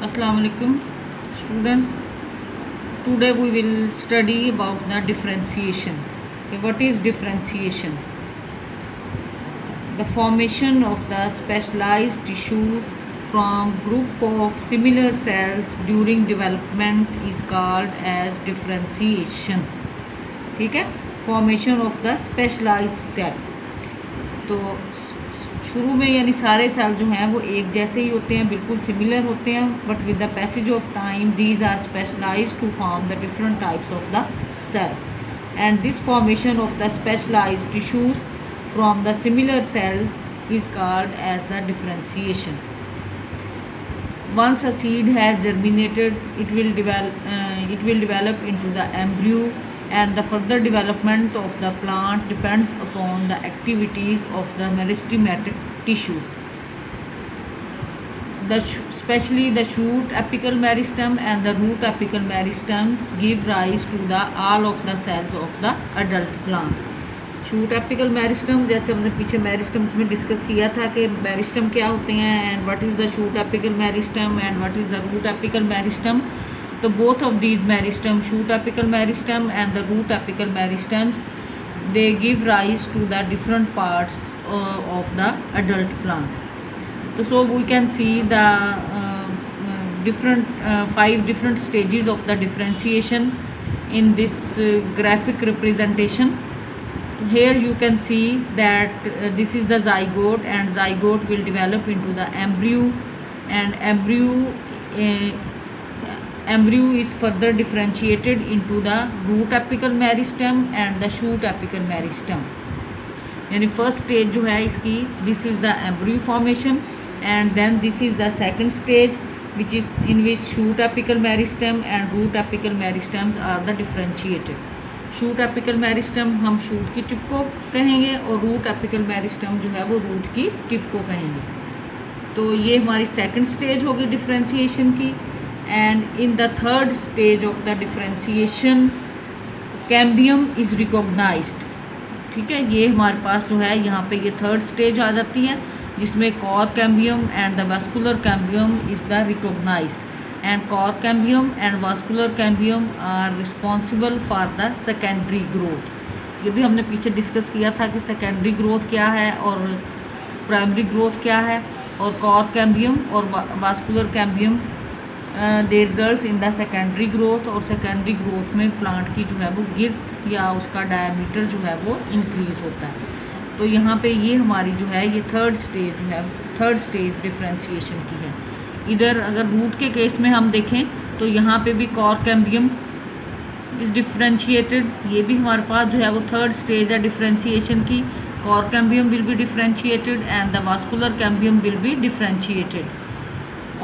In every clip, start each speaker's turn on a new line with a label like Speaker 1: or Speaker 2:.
Speaker 1: Assalamu alaikum students. Today we will study about the differentiation. Okay, what is differentiation? The formation of the specialized tissues from group of similar cells during development is called as differentiation. ठीक है, formation of the specialized cell. तो शुरू में यानी सारे cell जो हैं वो एक जैसे ही होते हैं, बिल्कुल सिमिलर होते हैं, but with the passage of time these are specialised to form the different types of the cell, and this formation of the specialised tissues from the similar cells is called as the differentiation. Once a seed has germinated, it will develop into the embryo, and the further development of the plant depends upon the activities of the meristematic tissues. Especially the shoot apical meristem and the root apical meristems give rise to all of the cells of the adult plant. Shoot apical meristem, जैसे हमने पीछे meristems में discuss किया था कि meristem क्या होते हैं, and what is the shoot apical meristem and what is the root apical meristem. तो both of these meristem, shoot apical meristem and the root apical meristems, they give rise to the different parts of the adult plant. तो so we can see the five different stages of the differentiation in this graphic representation. Here you can see that this is the zygote, and zygote will develop into the embryo, and embryo is further differentiated into the root apical meristem and the shoot apical meristem. यानी first stage जो है इसकी, this is the embryo formation, and then this is the second stage which is in which shoot apical meristem and root apical meristems are the differentiated. Shoot apical meristem हम shoot की tip को कहेंगे और root apical meristem जो है वो root की tip को कहेंगे. तो ये हमारी सेकंड स्टेज होगी डिफरेंशिएशन की. And in the third stage of the differentiation cambium is recognised. ठीक है, ये हमारे पास जो है यहाँ पे ये थर्ड स्टेज आ जाती है, जिसमें core cambium and the vascular cambium is the recognised, and core cambium and vascular cambium are responsible for the secondary growth. ये भी हमने पीछे डिस्कस किया था कि सेकेंडरी ग्रोथ क्या है और प्राइमरी ग्रोथ क्या है. और core cambium और vascular cambium they results in the secondary growth, और सेकेंडरी ग्रोथ में प्लांट की जो है वो गिर्थ या उसका डायमीटर जो है वो इंक्रीज होता है. तो यहाँ पे ये हमारी जो है ये थर्ड स्टेज जो है, थर्ड स्टेज डिफरेंशिएशन की है. इधर अगर रूट के केस में हम देखें तो यहाँ पे भी कॉर कैम्बियम इज़ डिफरेंशिएटेड. ये भी हमारे पास जो है वो थर्ड स्टेज है डिफरेंशिएशन की. Cork cambium will be differentiated and the vascular cambium will be differentiated.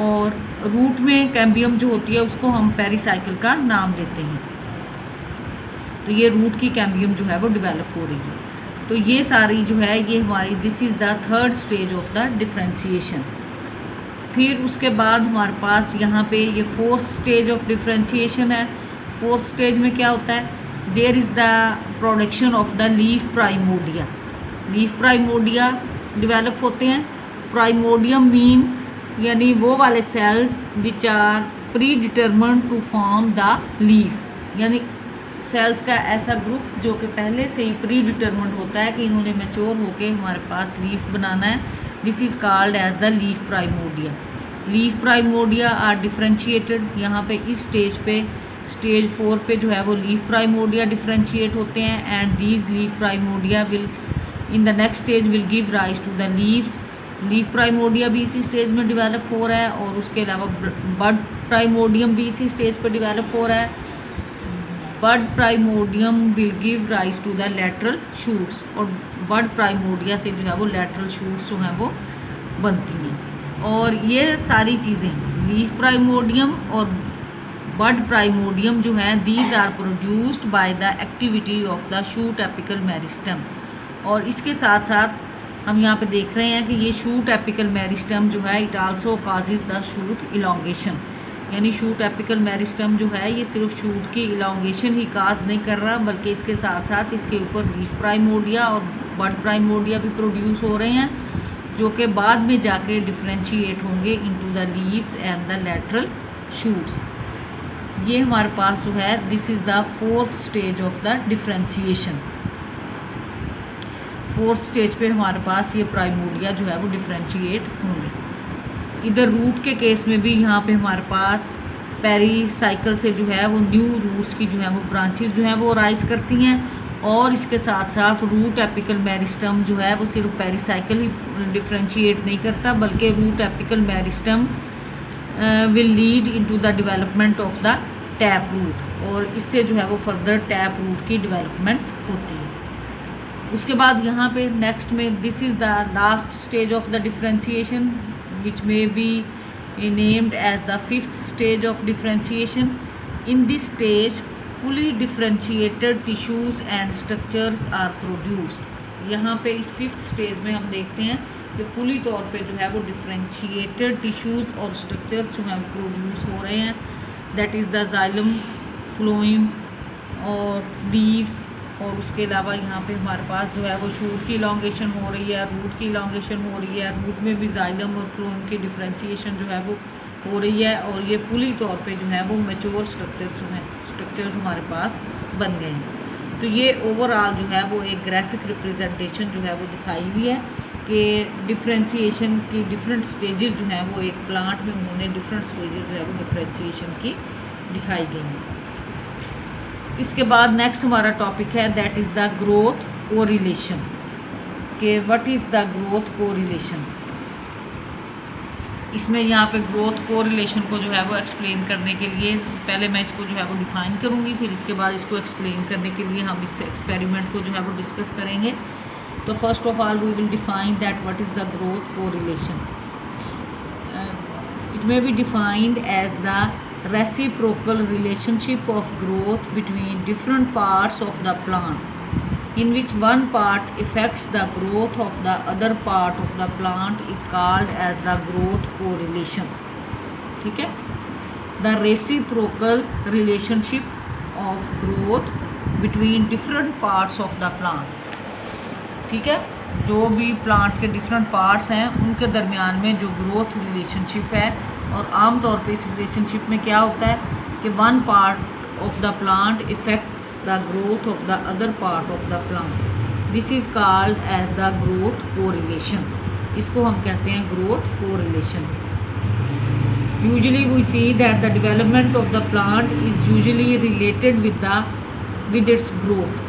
Speaker 1: और रूट में कैम्बियम जो होती है उसको हम पेरिसाइकिल का नाम देते हैं. तो ये रूट की कैम्बियम जो है वो डेवलप हो रही है. तो ये सारी जो है ये हमारी this is the third stage of the differentiation. फिर उसके बाद हमारे पास यहाँ पे ये फोर्थ स्टेज ऑफ डिफरेंशिएशन है. फोर्थ स्टेज में क्या होता है, there is the production of the leaf primordia. Leaf primordia develop होते हैं. प्राइमोडियम मीन यानी वो वाले cells which are predetermined to form the leaf, यानी सेल्स का ऐसा ग्रुप जो कि पहले से ही प्री डिटर्मिन्ड होता है कि इन्होंने मैच्योर होके हमारे पास लीफ बनाना है. This is called as the leaf primordia. Leaf primordia are differentiated. यहाँ पे इस स्टेज पे, स्टेज 4 पे जो है वो लीफ प्राइमोडिया डिफरेंशिएट होते हैं, and these leaf primordia will in the next stage will give rise to the leaves. Leaf primordia भी इसी स्टेज में डेवलप हो रहा है, और उसके अलावा बड प्राइमोडियम भी इसी स्टेज पे डेवलप हो रहा है. Bud primordium will give rise to the lateral shoots, और बड प्राइमोडिया से जो है वो लेटरल शूट्स जो हैं वो बनती हैं. और ये सारी चीज़ें लीफ प्राइमोडियम और बड प्राइमोडियम जो हैं these are produced by the activity of the shoot apical meristem. और इसके साथ साथ हम यहाँ पे देख रहे हैं कि ये शूट एपिकल मेरिस्टम जो है it also causes the shoot elongation. यानी शूट एपिकल मेरिस्टम जो है ये सिर्फ शूट की इलोंगेशन ही काज नहीं कर रहा, बल्कि इसके साथ साथ इसके ऊपर लीफ प्राइमोडिया और बड प्राइमोडिया भी प्रोड्यूस हो रहे हैं, जो कि बाद में जाके डिफ्रेंशिएट होंगे into the leaves and the lateral shoots. ये हमारे पास जो है this is the fourth stage of the differentiation. Fourth stage पे हमारे पास ये प्राइमोर्डिया जो है वो डिफ्रेंशिएट होंगे। इधर रूट के केस में भी यहाँ पे हमारे पास पेरीसाइकिल से जो है वो न्यू रूट्स की जो है वो ब्रांचेस जो है वो राइज करती हैं, और इसके साथ साथ रूट एपिकल मेरिस्टम जो है वो सिर्फ पेरीसाइकिल ही डिफ्रेंशिएट नहीं करता, बल्कि root apical meristem will lead into the development of the tap root, और इससे जो है वो फर्दर टैप रूट की डेवलपमेंट होती है। उसके बाद यहाँ पे नेक्स्ट में this is the last stage of the differentiation which may be named as the fifth stage of differentiation. In this stage fully differentiated tissues and structures are produced. यहाँ पे इस फिफ्थ स्टेज में हम देखते हैं कि fully तौर पे जो है वो डिफ्रेंशिएटेड टिश्यूज़ और स्ट्रक्चर्स जो हैं प्रोड्यूस हो रहे हैं, that is the xylem, phloem और लीव्स, और उसके अलावा यहाँ पे हमारे पास जो है वो शूट की इलॉन्गेशन हो रही है, रूट की इलॉन्गेशन हो रही है, रूट में भी जाइलम और फ्लोएम की डिफ्रेंशिएशन जो है वो हो रही है, और ये फुली तौर पे जो है वो मैच्योर स्ट्रक्चर्स हमारे पास बन गए हैं। तो ये ओवरऑल जो है वो एक ग्राफिक रिप्रेजेंटेशन जो है वो दिखाई हुई है कि डिफ्रेंशिएशन की डिफरेंट स्टेजेस जो हैं वो एक प्लांट में उन्होंने डिफरेंट स्टेजेस जो है वो डिफ्रेंशिएशन की दिखाई गई हैं। इसके बाद नेक्स्ट हमारा टॉपिक है that is the growth correlation, कि what is the growth correlation. इसमें यहाँ पे ग्रोथ कोरिलेशन को जो है वो एक्सप्लेन करने के लिए पहले मैं इसको जो है वो डिफ़ाइन करूँगी, फिर इसके बाद इसको एक्सप्लेन करने के लिए हम इस एक्सपेरिमेंट को जो है वो डिस्कस करेंगे। तो first of all we will define that what is the growth correlation. It may be defined as the reciprocal relationship of growth between different parts of the plant in which one part affects the growth of the other part of the plant is called as the growth correlations। ठीक है, the reciprocal relationship of growth between different parts of the plants। ठीक है, जो भी plants के different parts हैं उनके दरमियान में जो ग्रोथ रिलेशनशिप है, और आम तौर पे इस रिलेशनशिप में क्या होता है कि one part of the plant affects the growth of the other part of the plant, this is called as the growth correlation. इसको हम कहते हैं growth correlation. Usually we see that the development of the plant is usually related with its growth.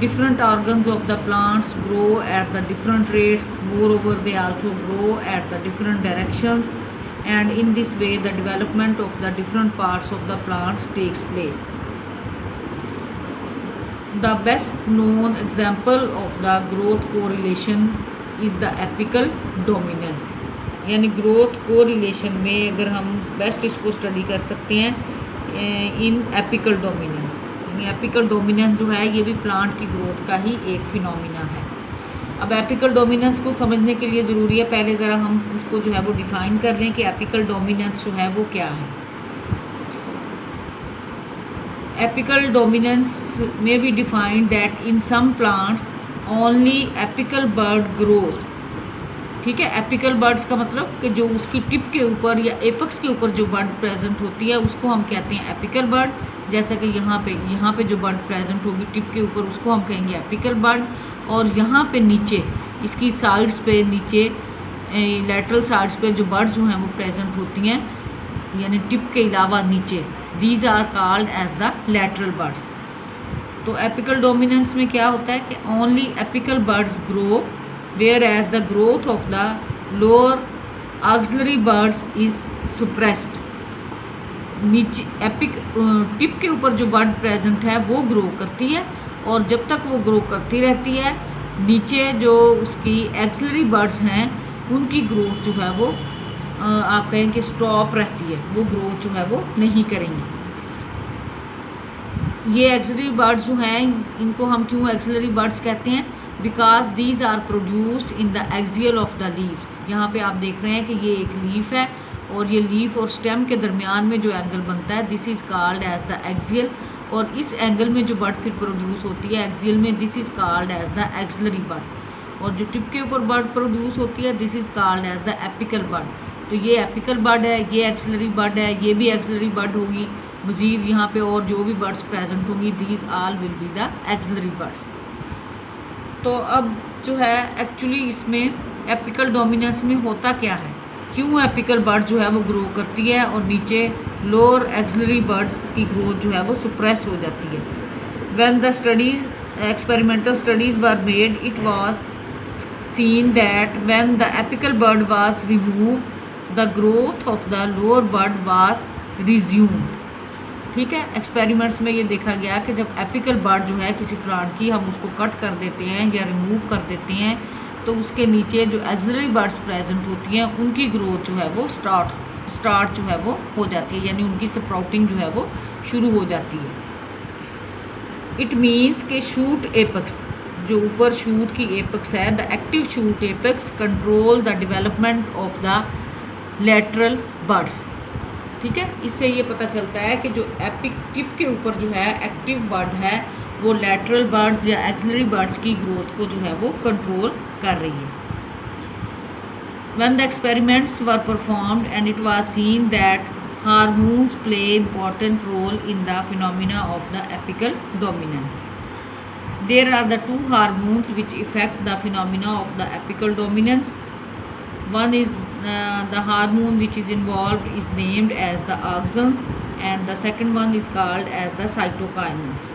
Speaker 1: Different organs of the plants grow at the different rates, moreover they also grow at the different directions, and in this way the development of the different parts of the plants takes place. The best known example of the growth correlation is the apical dominance। यानी growth correlation में अगर हम best इसको study कर सकते हैं इन apical dominance. Apical dominance जो है ये भी प्लांट की ग्रोथ का ही एक फिनोमिना है। अब एपिकल डोमिनेंस को समझने के लिए ज़रूरी है पहले ज़रा हम उसको जो है वो डिफ़ाइन कर लें कि एपिकल डोमिनेंस जो है वो क्या है। एपिकल डोमिनेंस में be defined that in some plants only apical bud grows. ठीक है, एपिकल बर्ड्स का मतलब कि जो उसकी टिप के ऊपर या एपेक्स के ऊपर जो बर्ड प्रेजेंट होती है उसको हम कहते हैं एपिकल बर्ड। जैसा कि यहाँ पे जो बर्ड प्रेजेंट होगी टिप के ऊपर उसको हम कहेंगे एपिकल बर्ड, और यहाँ पे नीचे इसकी साइड्स पे नीचे लैटरल साइड्स पे जो बर्ड्स जो हैं वो प्रेजेंट होती हैं यानी टिप के अलावा नीचे, these are called as the lateral buds. तो एपिकल डोमिनेंस में क्या होता है कि only apical buds grow whereas the growth of the lower auxiliary birds is suppressed। नीचे टिप के ऊपर जो बर्ड प्रेजेंट है वो ग्रो करती है, और जब तक वो ग्रो करती रहती है नीचे जो उसकी एक्सिलरी बर्ड्स हैं उनकी ग्रोथ जो है वो आप कहें कि स्टॉप रहती है, वो ग्रोथ जो है वो नहीं करेंगी। ये एक्सिलरी बर्ड्स जो हैं इनको हम क्यों एक्सिलरी बर्ड्स कहते हैं? Because these are produced in the axil of the leaves. यहाँ पे आप देख रहे हैं कि ये एक लीफ है और ये लीफ और स्टेम के दरमियान में जो एंगल बनता है this is called as the axil, और इस एंगल में जो बड फिर प्रोड्यूस होती है एक्सियल में this is called as the axillary bud. और जो टिप के ऊपर बड प्रोड्यूस होती है this is called as the apical bud. तो ये एपिकल बड है, ये एक्सिलरी बड है, ये भी एक्सिलरी बड होगी। मज़ीद यहाँ पे और जो भी बर्ड्स प्रेजेंट होंगी these all will be the axillary birds. तो अब जो है एक्चुअली इसमें एपिकल डोमिनेंस में होता क्या है, क्यों एपिकल बर्ड जो है वो ग्रो करती है और नीचे लोअर एक्सिलरी बर्ड्स की ग्रोथ जो है वो सप्रेस हो जाती है। When the studies experimental studies were made it was seen that when the apical bird was removed the growth of the lower bird was resumed. ठीक है, एक्सपेरिमेंट्स में ये देखा गया कि जब एपिकल बर्ड जो है किसी प्लांट की हम उसको कट कर देते हैं या रिमूव कर देते हैं तो उसके नीचे जो एक्सिलरी बर्ड्स प्रेजेंट होती हैं उनकी ग्रोथ जो है वो स्टार्ट जो है वो हो जाती है, यानी उनकी स्प्राउटिंग जो है वो शुरू हो जाती है। इट मीन्स के शूट एपेक्स, जो ऊपर शूट की एपेक्स है, the active shoot apex control the development of the lateral birds. ठीक है, इससे ये पता चलता है कि जो एपिक टिप के ऊपर जो है एक्टिव बर्ड है वो लैटरल बर्ड्स या एक्सिलरी बर्ड्स की ग्रोथ को जो है वो कंट्रोल कर रही है। When the experiments were performed and it was seen that hormones play important role in the phenomena of the apical dominance. There are the two hormones which affect the phenomena of the apical dominance. One is the hormone which is involved is named as the auxins and the second one is called as the cytokinins.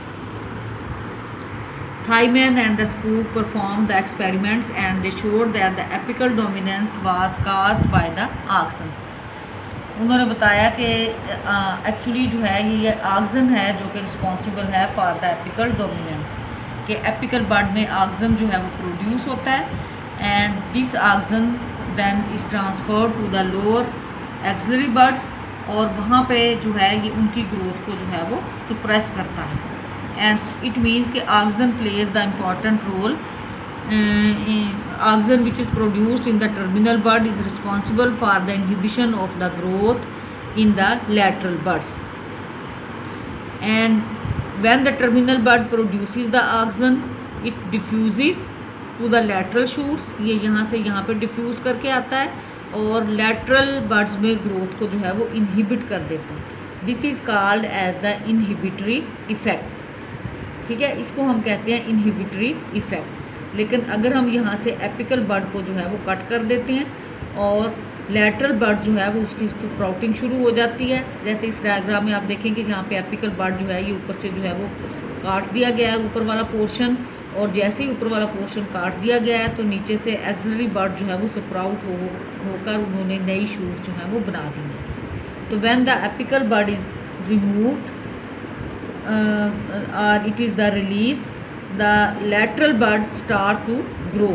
Speaker 1: Thyman and the Spook performed the experiments and they showed that the apical dominance was caused by the auxins. उन्होंने बताया कि actually जो है ये oxen है जो कि responsible है फॉर द एपिकल डोमिनेंस, कि एपिकल बर्ड में ऑक्सन जो है वो प्रोड्यूस होता है and this auxin then is transferred to the lower axillary buds और वहाँ पे जो है ये उनकी ग्रोथ को जो है वो सप्रेस करता है। एंड इट मीन्स कि auxin plays the important role. Auxin which is produced in the terminal bud is responsible for the inhibition of the growth in the lateral buds. And when the terminal bud produces the auxin, it diffuses to the lateral shoots. ये यहाँ से यहाँ पे diffuse करके आता है और lateral buds में growth को जो है वो inhibit कर देता है। This is called as the inhibitory effect. ठीक है, इसको हम कहते हैं inhibitory effect। लेकिन अगर हम यहाँ से एपिकल बर्ड को जो है वो कट कर देते हैं और लैटरल बर्ड जो है वो उसकी स्प्राउटिंग शुरू हो जाती है, जैसे इस डायग्राम में आप देखेंगे यहाँ पे एपिकल बर्ड जो है ये ऊपर से जो है वो काट दिया गया है ऊपर वाला पोर्शन, और जैसे ही ऊपर वाला पोर्शन काट दिया गया है तो नीचे से एक्सिलरी बर्ड जो है वो स्प्राउट होकर उन्होंने नई शूट जो है वो बना दी है। तो when the apical bud is removed और it is the released the lateral bud start to grow,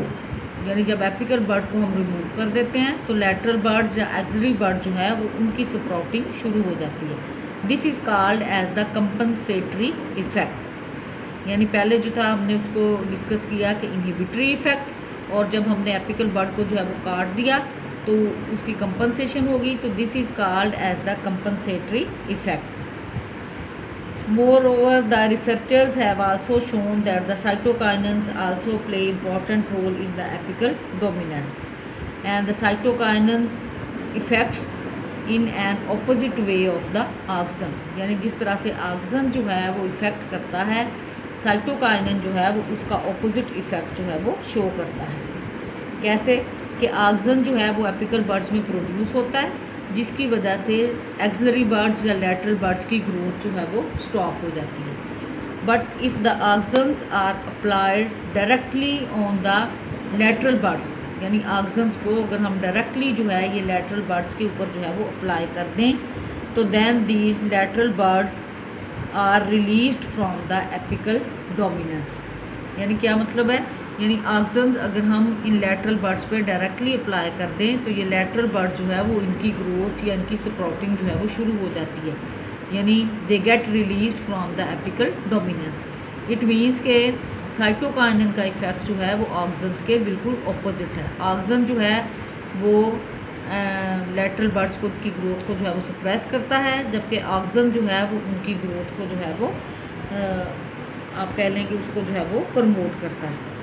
Speaker 1: यानी जब एपिकल बर्ड को हम रिमूव कर देते हैं तो लैटरल बर्ड्स या एक्सिलरी बर्ड जो है वो उनकी स्प्राउटिंग शुरू हो जाती है। This is called as the compensatory effect. यानी पहले जो था हमने उसको डिस्कस किया कि इनहिबिटरी इफेक्ट, और जब हमने एपिकल बर्ड को जो है वो काट दिया तो उसकी कंपनसेशन होगी, तो this is called as the compensatory effect. Moreover, the researchers have also shown that the cytokinins also play important role in the apical dominance, and the cytokinins affects in an opposite way of the auxin। यानी जिस तरह से auxin जो है वो effect करता है, cytokinin जो है वो उसका ऑपोजिट इफ़ेक्ट जो है वो शो करता है। कैसे कि auxin जो है वो एपिकल बर्ड्स में प्रोड्यूस होता है जिसकी वजह से एक्सिलरी बर्ड्स या लैटरल बर्ड्स की ग्रोथ जो है वो स्टॉप हो जाती है। But if the auxins are applied directly on the lateral buds, यानी ऑक्सन्स को अगर हम डायरेक्टली जो है ये लैटरल बर्ड्स के ऊपर जो है वो अप्लाई कर दें तो then these lateral buds are released from the apical dominance. यानी क्या मतलब है, यानी ऑक्सन्स अगर हम इन लैटरल बर्ड्स पे डायरेक्टली अप्लाई कर दें तो ये लैटरल बर्ड जो है वो इनकी ग्रोथ या इनकी स्प्राउटिंग जो है वो शुरू हो जाती है, यानी they get released from the apical dominance. It means के साइटोकाइनिन का इफेक्ट जो है वो ऑक्सन्स के बिल्कुल ऑपोजिट है। ऑक्सन जो है वो लैटरल बर्ड्स को की ग्रोथ को जो है वो सप्रेस करता है, जबकि ऑक्सन जो है वो उनकी ग्रोथ को जो है वो आप कह लें कि उसको जो है वो प्रमोट करता है।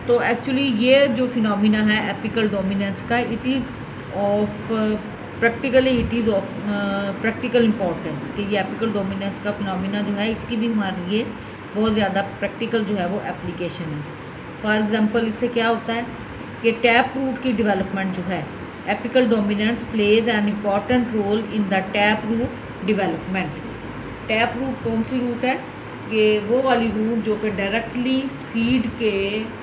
Speaker 1: तो एक्चुअली ये जो फिनोमिना है एपिकल डोमिनेंस का, it is of practically it is of practical importance, कि ये एपिकल डोमिनेंस का फिनोमिना जो है इसकी भी हमारे लिए बहुत ज़्यादा प्रैक्टिकल जो है वो एप्लीकेशन है। फॉर एग्जांपल इससे क्या होता है कि टैप रूट की डेवलपमेंट जो है, apical dominance plays an important role in the tap root development. Tap root कौन सी रूट है? कि वो वाली रूट जो कि डायरेक्टली सीड के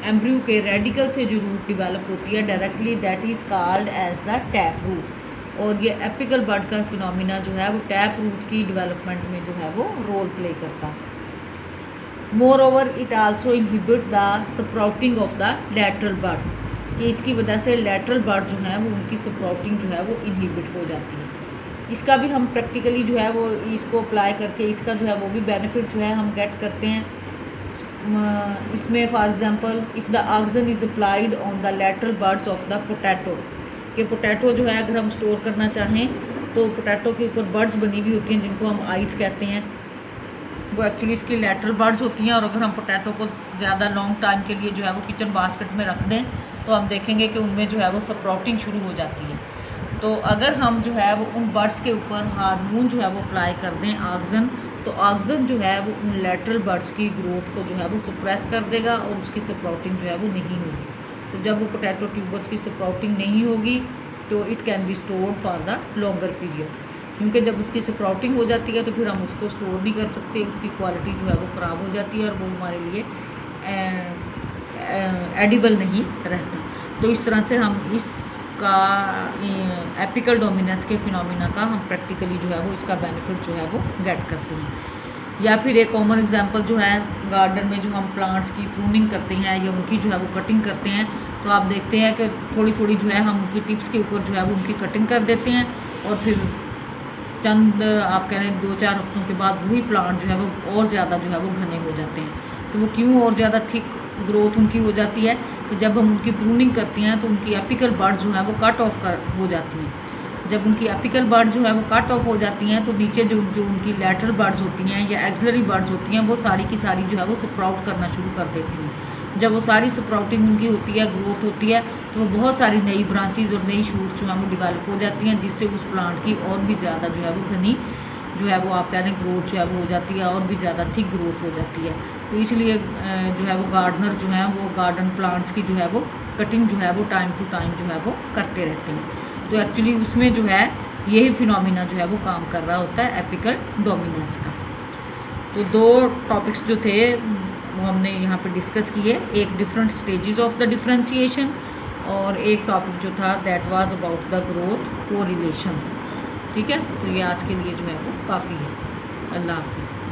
Speaker 1: एम्ब्रियो के रेडिकल से जो रूट डेवलप होती है directly, that is called as the tap root. और ये एपिकल बड का फिनोमिना जो है वो टैप रूट की डेवलपमेंट में जो है वो रोल प्ले करता है। More over it also inhibit the sprouting of the lateral buds, कि इसकी वजह से लैटरल बड जो है वो उनकी स्प्राउटिंग जो है वो इनहिबिट हो जाती है। इसका भी हम प्रैक्टिकली जो है वो इसको अप्लाई करके इसका जो है वो भी बेनिफिट जो है हम गेट करते हैं। इसमें for example if the oxygen is applied on the lateral buds of the potato, कि पोटैटो जो है अगर हम स्टोर करना चाहें तो पोटैटो के ऊपर बड्स बनी हुई होती हैं जिनको हम आइस कहते हैं, वो एक्चुअली इसकी लैटरल बड्स होती हैं। और अगर हम पोटैटो को ज़्यादा लॉन्ग टाइम के लिए जो है वो किचन बास्केट में रख दें तो हम देखेंगे कि उनमें जो है वो स्प्राउटिंग शुरू हो जाती है। तो अगर हम जो है वो उन बड्स के ऊपर हार्मोन जो है वो अप्लाई कर दें ऑक्सीजन, तो ऑक्सीजन जो है वो उन लैटरल बड्स की ग्रोथ को जो है वो सप्रेस कर देगा और उसकी स्प्राउटिंग जो है वो नहीं होगी। तो जब वो पोटैटो ट्यूबर्स की स्प्राउटिंग नहीं होगी तो it can be stored for the longer period, क्योंकि जब उसकी स्प्राउटिंग हो जाती है तो फिर हम उसको स्टोर नहीं कर सकते, उसकी क्वालिटी जो है वो ख़राब हो जाती है और वो हमारे लिए एडिबल नहीं रहता। तो इस तरह से हम इसका एपिकल डोमिनेंस के फिनोमिना का हम प्रैक्टिकली जो है वो इसका बेनिफिट जो है वो गेट करते हैं। या फिर एक कॉमन एग्जांपल जो है गार्डन में जो हम प्लांट्स की प्रूनिंग करते हैं या उनकी जो है वो कटिंग करते हैं, तो आप देखते हैं कि थोड़ी थोड़ी जो है हम उनकी टिप्स के ऊपर जो है वो उनकी कटिंग कर देते हैं और फिर चंद आप कह रहे हैं 2-4 हफ्तों के बाद वही प्लांट जो है वो और ज़्यादा जो है वो घने हो जाते हैं। तो वो क्यों और ज़्यादा थिक ग्रोथ उनकी हो जाती है कि जब हम उनकी प्रूनिंग करते हैं तो उनकी एपिकल बड्स जो है वो कट ऑफ हो जाती हैं। जब उनकी एपिकल बड्स जो है वो कट ऑफ हो जाती हैं तो नीचे जो उनकी लैटरल बड्स होती हैं या एक्सिलरी बड्स होती हैं वो सारी की सारी जो है वो स्प्राउट करना शुरू कर देती हैं। जब वो सारी स्प्राउटिंग उनकी होती है, ग्रोथ होती है, तो वो बहुत सारी नई ब्रांचेज और नई शूट्स जो है वो डिवेलप हो जाती हैं, जिससे उस प्लांट की और भी ज़्यादा जो है वो घनी जो है वो आप कह रहे हैं ग्रोथ जो है वो हो जाती है और भी ज़्यादा थिक ग्रोथ हो जाती है। तो इसलिए जो है वो गार्डनर जो है वो गार्डन प्लांट्स की जो है वो कटिंग जो है वो टाइम टू टाइम जो है वो करते रहते हैं। तो एक्चुअली उसमें जो है यही फिनोमिना जो है वो काम कर रहा होता है एपिकल डोमिनेंस का। तो 2 टॉपिक्स जो थे वो हमने यहाँ पे डिस्कस किए, एक different stages of the differentiation और एक टॉपिक जो था that was about the growth correlations. ठीक है, तो ये आज के लिए जो है वो काफ़ी है। अल्लाह हाफिज़।